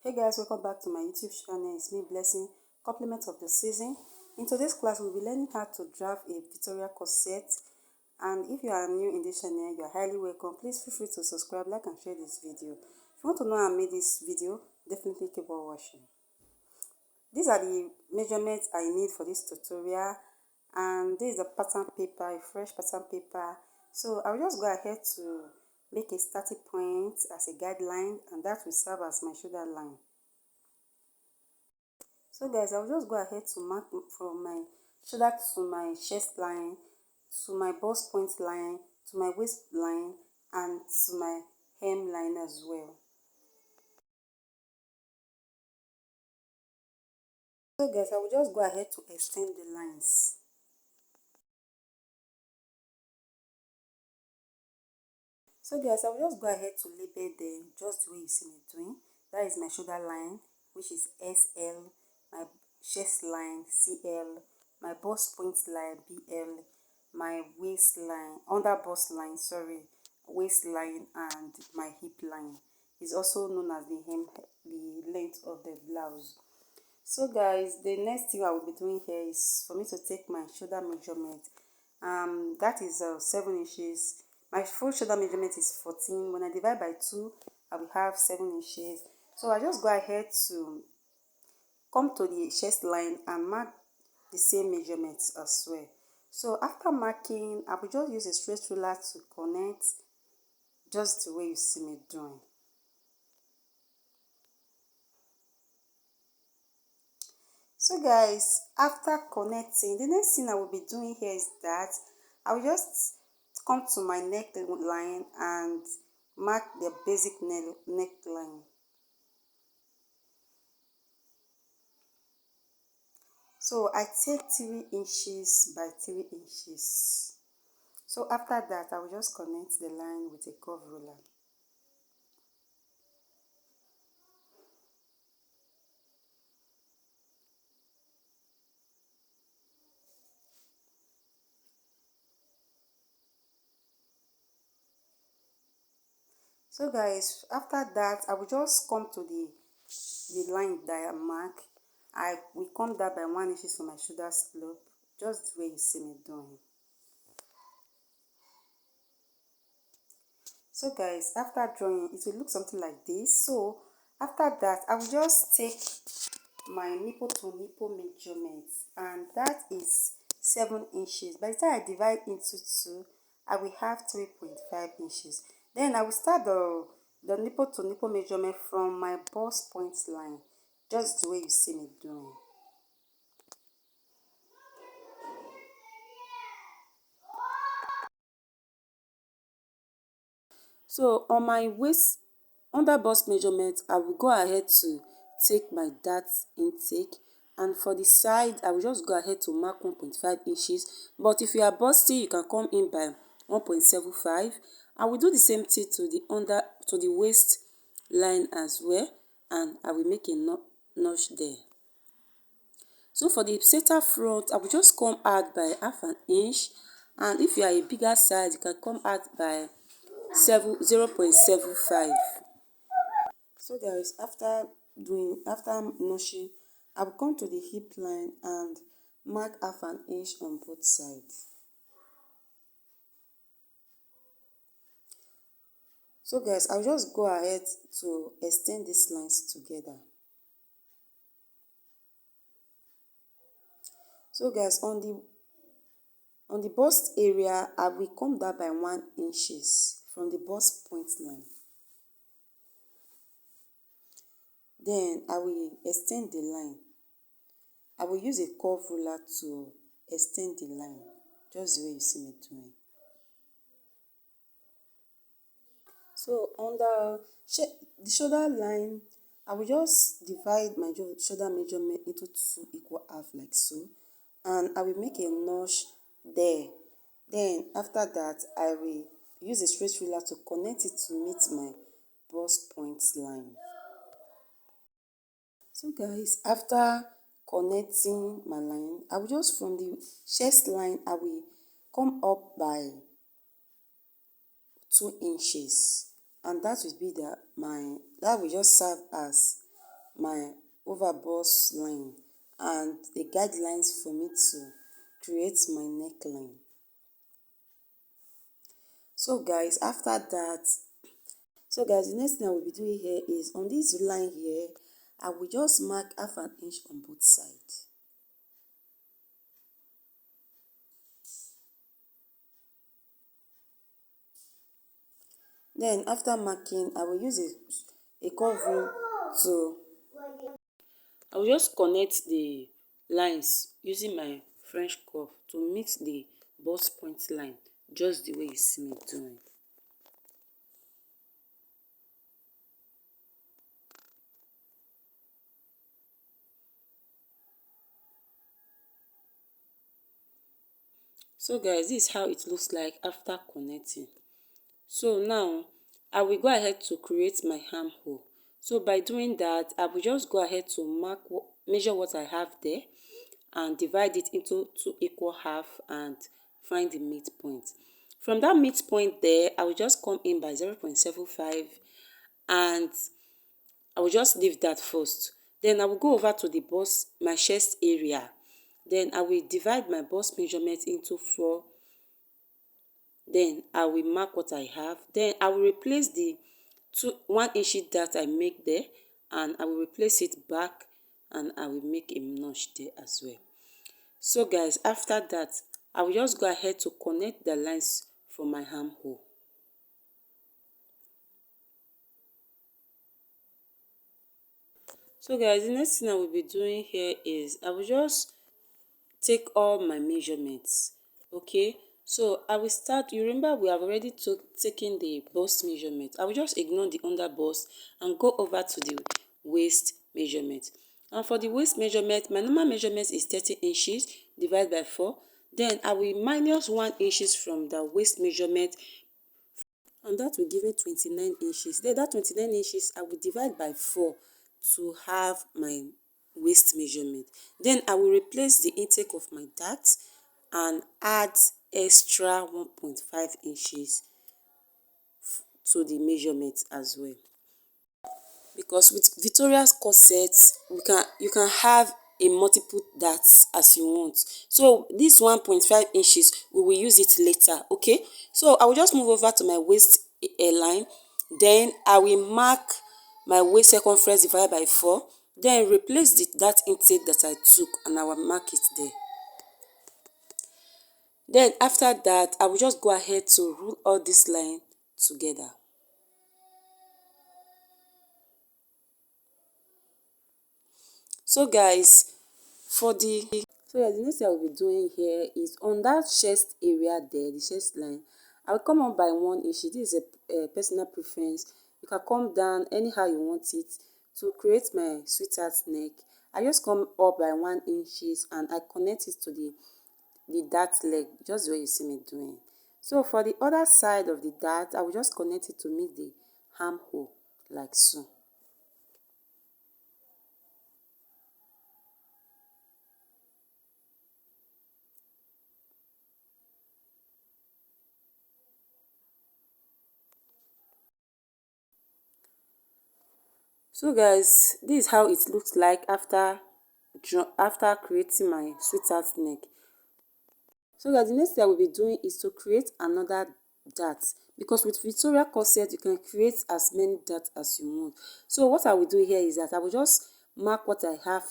Hey guys, welcome back to my YouTube channel. It's me, Blessing, Compliments of the Season. In today's class, we'll be learning how to draft a Victoria corset. And if you are new in this channel, you are highly welcome. Please feel free to subscribe, like, and share this video. If you want to know how I made this video, definitely keep on watching. These are the measurements I need for this tutorial. And this is a pattern paper, a fresh pattern paper. So I'll just go ahead to make a starting point as a guideline, and that will serve as my shoulder line. So guys, I'll just go ahead to mark from my shoulder to my chest line, to my bust point line, to my waist line, and to my hem line as well. So guys, I will just go ahead to extend the lines. So guys, I will just go ahead to label them just the way you see me doing. That is my shoulder line, which is SL, my chest line CL, my bust point line BL, my waistline, under bust line, sorry, waistline, and my hip line is also known as the hem, the length of the blouse. So guys, the next thing I will be doing here is for me to take my shoulder measurement. That is 7 inches. My full shoulder measurement is 14. When I divide by 2, I will have 7 inches. So I just go ahead to come to the chest line and mark the same measurements as well. So after marking, I will just use a straight ruler to connect just the way you see me doing. So guys, after connecting, the next thing I will be doing here is that I will just come to my neckline and mark the basic neckline. So I take 3 inches by 3 inches. So after that, I will just connect the line with a curve ruler. So guys, after that, I will just come to the line that I mark. I will come down by 1 inch from my shoulder slope, just the way you see me doing. So guys, after drawing, it will look something like this. So after that, I will just take my nipple to nipple measurements, and that is 7 inches. By the time I divide into 2, I will have 3.5 inches. Then I will start the nipple to nipple measurement from my bust point line, just the way you see me doing. So on my waist under bust measurement, I will go ahead to take my dart intake, and for the side I will just go ahead to mark 1.5 inches. But if you are busting, you can come in by 1.75. I will do the same thing to the waist line as well, and I will make a notch there. So for the center front, I will just come out by half an inch, and if you are a bigger size, you can come out by 0.75. So guys, after notching, I will come to the hip line and mark half an inch on both sides. So guys, I'll just go ahead to extend these lines together. So guys, on the bust area, I will come down by 1 inches from the bust point line. Then I will extend the line. I will use a curve ruler to extend the line, just the way you see me doing. So on the shoulder line, I will just divide my shoulder measurement into 2 equal half like so, and I will make a notch there. Then after that, I will use a straight ruler to connect it to meet my bust point line. So guys, after connecting my line, I will just from the chest line, I will come up by 2 inches, and that will be that will just serve as my over bust line and the guidelines for me to create my neckline. So guys, after that, the next thing I will be doing here is on this line here, I will just mark half an inch on both sides. Then after marking, I will use a curve to, I will just connect the lines using my French curve to meet the bust point line, just the way you see me doing. So guys, this is how it looks like after connecting. So now I will go ahead to create my armhole. So by doing that, I will just go ahead to measure what I have there and divide it into 2 equal half and find the midpoint. From that midpoint there, I will just come in by 0.75 and I will just leave that first. Then I will go over to the bust, my chest area. Then I will divide my bust measurement into 4. Then I will mark what I have. Then I will replace the 1 inch that I make there, and I will replace it back, and I will make a notch there as well. So guys, after that, I will just go ahead to connect the lines for my armhole. So guys, the next thing I will be doing here is I will just take all my measurements. Okay, so I will start. You remember we have already taken the bust measurement. I will just ignore the under bust and go over to the waist measurement. And for the waist measurement, my normal measurement is 30 inches divided by 4. Then I will minus 1 inches from the waist measurement, and that will give me 29 inches. Then that 29 inches I will divide by 4 to have my waist measurement. Then I will replace the intake of my dart and add extra 1.5 inches to the measurement as well. Because with Victoria's corset, you can have a multiple darts as you want. So this 1.5 inches, we will use it later. Okay, so I will just move over to my waist line. Then I will mark my waist circumference divided by 4. Then replace the dart intake that I took, and I will mark it there. Then after that, I will just go ahead to rule all this line together. So guys, the next thing I will be doing here is on that chest area there, the chest line, I will come up by 1 inch. This is a personal preference. You can come down anyhow you want it. To create my sweetheart neck, I just come up by 1 inch and I connect it to the dart leg, just the way you see me doing. So for the other side of the dart, I will just connect it to meet the armhole like so. So guys, this is how it looks like after creating my sweetheart neck. So guys, the next thing I will be doing is to create another dart, because with Victoria corset you can create as many darts as you want. So what I will do here is that I will just mark what I have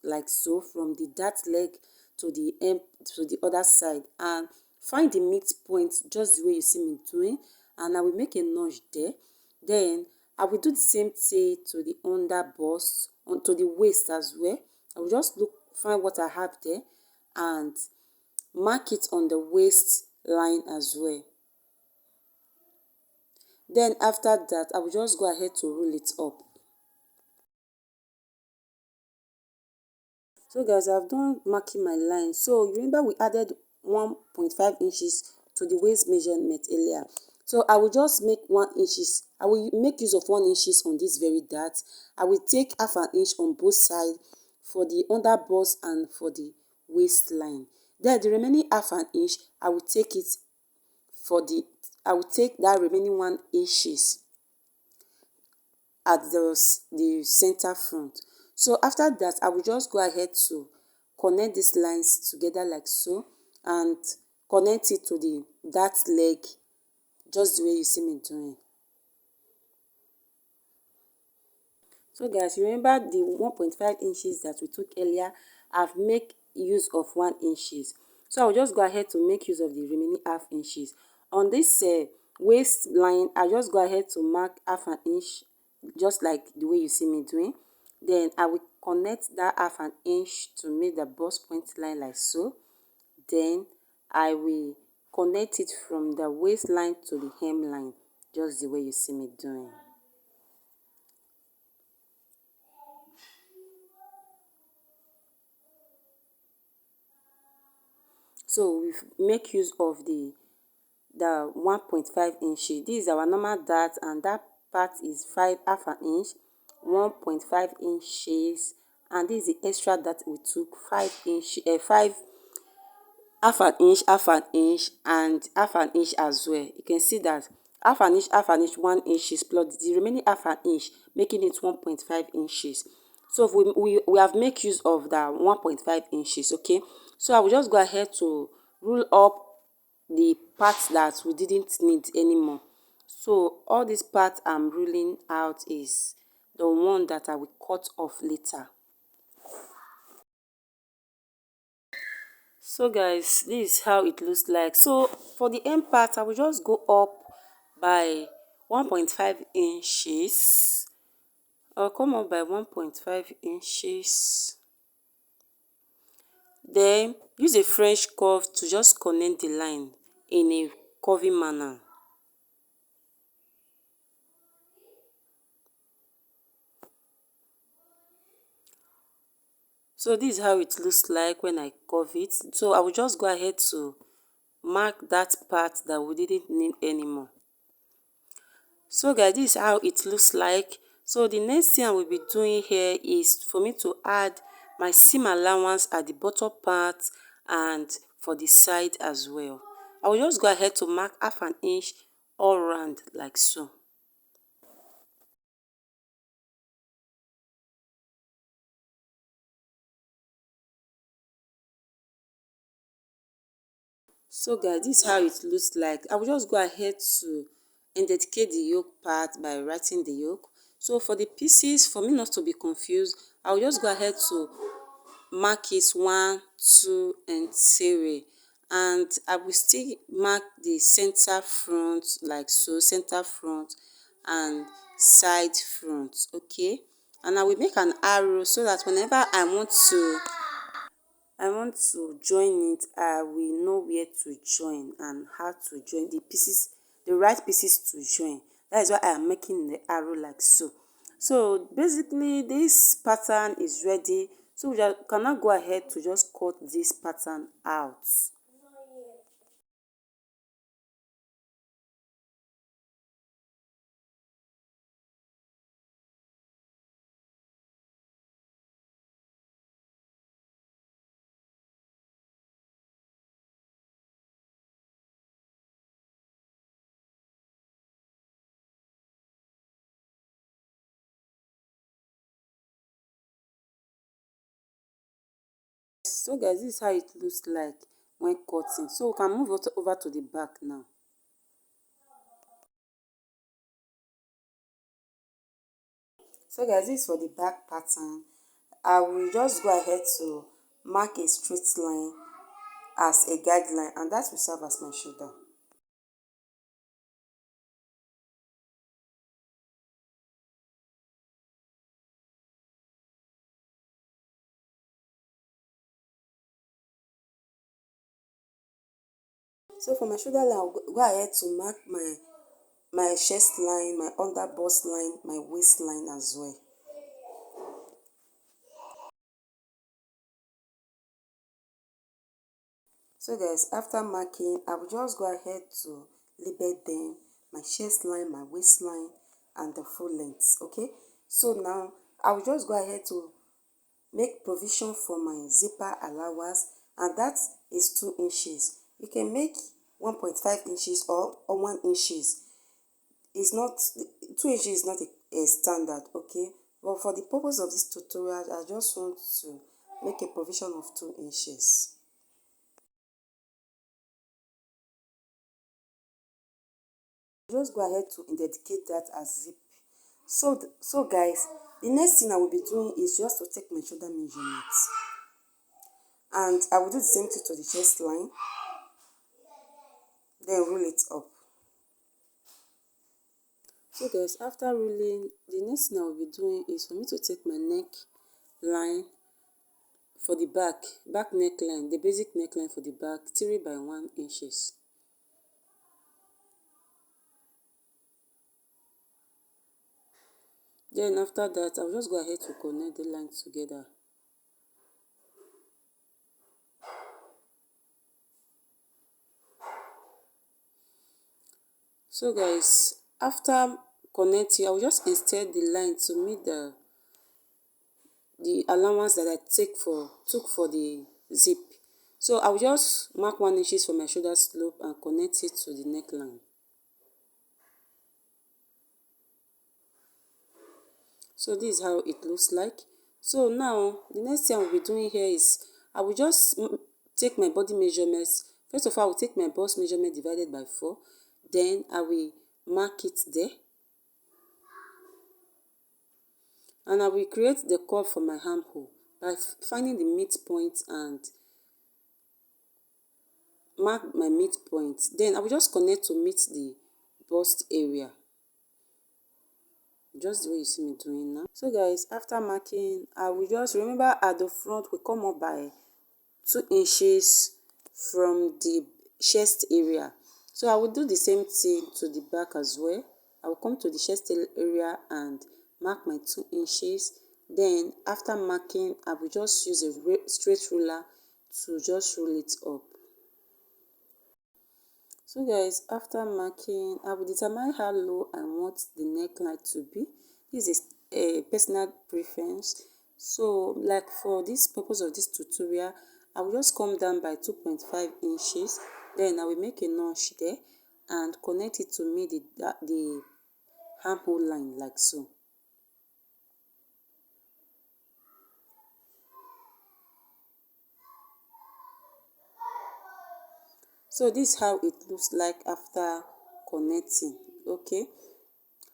like so, from the dart leg to the end, to the other side, and find the midpoint just the way you see me doing, and I will make a notch there. Then I will do the same thing to the under bust, onto the waist as well. I will just find what I have there and mark it on the waist line as well. Then after that, I will just go ahead to roll it up. So guys, I've done marking my line. So you remember we added 1.5 inches to the waist measurement earlier. So I will just make 1 inches. I will make use of 1 inches on this very dart. I will take half an inch on both sides for the under bust and for the waistline. Then the remaining half an inch, I will take it I will take that remaining 1 inches at the center front. So after that, I will just go ahead to connect these lines together like so, and connect it to the that leg just the way you see me doing. So guys, remember the 1.5 inches that we took earlier? I've make use of 1 inches. So I'll just go ahead to make use of the remaining half inches. On this waistline, I just go ahead to mark half an inch, just like the way you see me doing. Then I will connect that half an inch to make the bust point line like so. Then I will connect it from the waistline to the hemline, just the way you see me doing. So we make use of the 1.5 inches. This is our normal dart, and that part is half an inch, 1.5 inches, and this is the extra that we took 5 half an inch, and half an inch as well. You can see that half an inch, 1 inches plus the remaining half an inch, making it 1.5 inches. So if we have make use of the 1.5 inches, okay. So I will just go ahead to rule up the parts that we didn't need anymore. So all this part I'm ruling out is the one that I will cut off later. So guys, this is how it looks like. So for the end part, I will just go up by 1.5 inches. I'll come up by 1.5 inches. Then use a French curve to just connect the line in a curvy manner. So this is how it looks like when I curve it. So I will just go ahead to mark that part that we didn't need anymore. So guys, this is how it looks like. So the next thing I will be doing here is for me to add my seam allowance at the bottom part and for the side as well. I will just go ahead to mark half an inch all round like so. So guys, this is how it looks like. I will just go ahead to indicate the yoke part by writing the yoke. So for the pieces, for me not to be confused, I will just go ahead to mark it 1, 2, and 3, and I will still mark the center front like so, center front and side front, okay. And I will make an arrow so that whenever I want to join it, I will know where to join and how to join the pieces, the right pieces to join. That is why I am making the arrow like so. So basically this pattern is ready. So we can now go ahead to just cut this pattern out. So guys, this is how it looks like when cutting. So we can move over to the back now. So guys, this is for the back pattern. I will just go ahead to mark a straight line as a guideline, and that will serve as my shoulder. So for my shoulder line, I'll go ahead to mark my chest line, my under bust line, my waistline as well. So guys, after marking, I will just go ahead to label them, my chest line, my waistline, and the full length, okay. So now I will just go ahead to make provision for my zipper allowance, and that is 2 inches. You can make 1.5 inches or 1 inches. It's not 2 inches is not a standard, okay. But for the purpose of this tutorial, I just want to make a provision of 2 inches. Just go ahead to indicate that as zip. So guys, the next thing I will be doing is just to take my shoulder measurements, and I will do the same thing to the chest line, then roll it up. So guys, after rolling, the next thing I will be doing is for me to take my neck line for the back neckline, the basic neckline for the back, 3 by 1 inches. Then after that, I'll just go ahead to connect the lines together. So guys, after connecting, I will just insert the line to meet the allowance that I took for the zip. So I will just mark 1 inches for my shoulder slope and connect it to the neckline. So this is how it looks like. So now the next thing I will be doing here is I will just take my body measurements. First of all, I will take my bust measurement divided by 4. Then I will mark it there. And I will create the curve for my armhole by finding the midpoint and mark my midpoint. Then I will just connect to meet the bust area, just the way you see me doing now. So guys, after marking, I will just remember at the front we come up by 2 inches from the chest area. So I will do the same thing to the back as well. I will come to the chest area and mark my 2 inches. Then after marking, I will just use a straight ruler to just roll it up. So guys, after marking, I will determine how low I want the neckline to be. This is a personal preference. So like for this purpose of this tutorial, I will just come down by 2.5 inches. Then I will make a notch there and connect it to meet the armhole line like so. So this is how it looks like after connecting. Okay,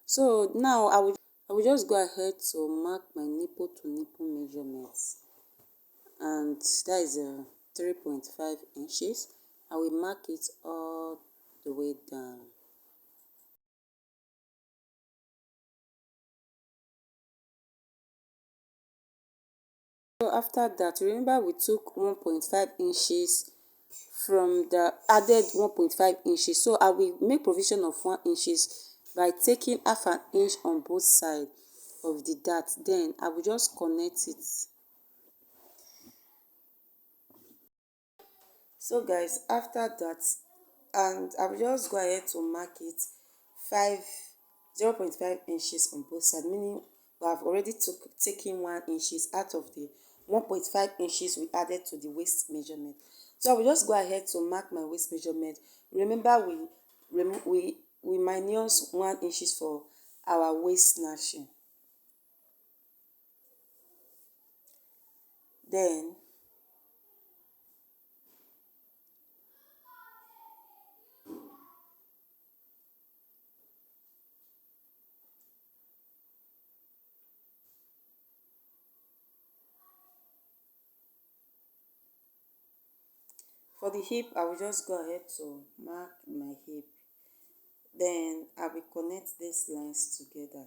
so now I will just go ahead to mark my nipple to nipple measurements, and that is 3.5 inches. I will mark it all the way down. So after that, remember we took 1.5 inches from the added 1.5 inches. So I will make provision of 1 inches by taking half an inch on both sides of the dart. Then I will just connect it. So guys, after that, and I will just go ahead to mark it 0.5 inches on both sides, meaning we have already taken 1 inches out of the 1.5 inches we added to the waist measurement. So I will just go ahead to mark my waist measurement. Remember we minus 1 inches for our waist snatching. Then for the hip, I will just go ahead to mark my hip. Then I will connect these lines together.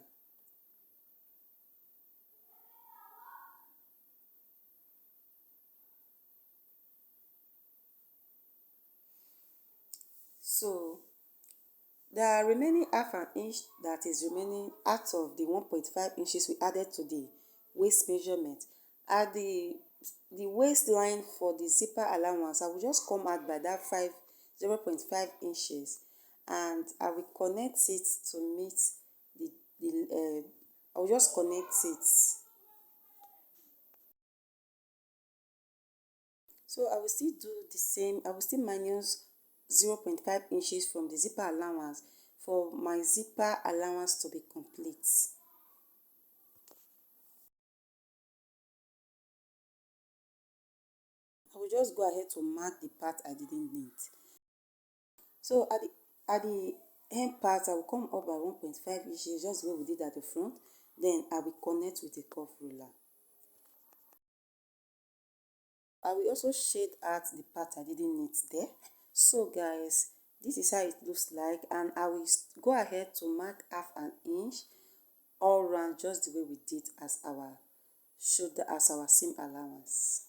So the remaining half an inch that is remaining out of the 1.5 inches we added to the waist measurement at the waistline for the zipper allowance. I will just come out by that 0.5 inches, and I will connect it to meet I will just connect it. So I will still do the same. I will still minus 0.5 inches from the zipper allowance for my zipper allowance to be complete. I will just go ahead to mark the part I didn't need. So at the end part, I will come up by 1.5 inches, just the way we did at the front. Then I will connect with a curve ruler. I will also shade out the part I didn't need there. So guys, this is how it looks like, and I will go ahead to mark half an inch all round, just the way we did as our shoulder, as our seam allowance.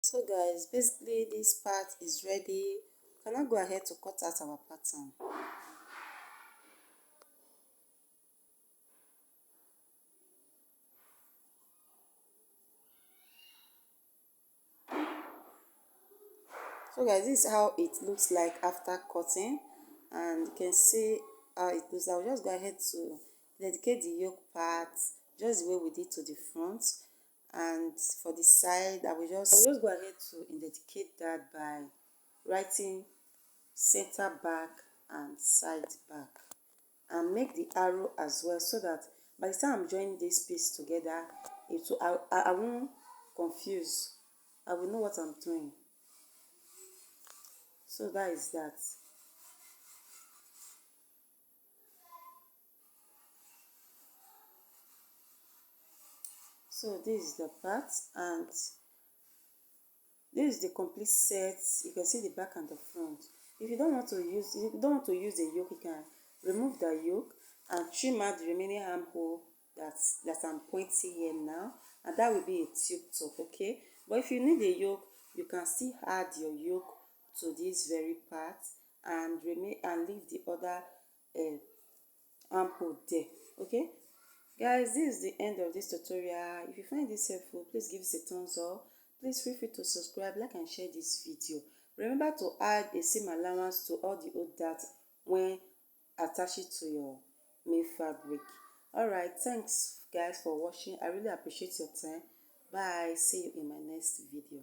So guys, basically this part is ready. We can now go ahead to cut out our pattern. So guys, this is how it looks like after cutting, and you can see how it looks. I'll just go ahead to dedicate the yoke part just the way we did to the front, and for the side I will just go ahead to indicate that by writing center back and side back, and make the arrow as well, so that by the time I'm joining this piece together, it will, I won't confuse. I will know what I'm doing. So that is that. So this is the part, and this is the complete set. You can see the back and the front. If you don't want to use the yoke, you can remove the yoke and trim out the remaining armhole that I'm pointing here now, and that will be a tube top. Okay, but if you need a yoke, you can still add your yoke to this very part and leave the other armhole there. Okay guys, this is the end of this tutorial. If you find this helpful, please give us a thumbs up. Please feel free to subscribe, like and share this video. Remember to add a seam allowance to all the old darts when attach it to your main fabric. Alright, thanks guys for watching. I really appreciate your time. Bye. See you in my next video.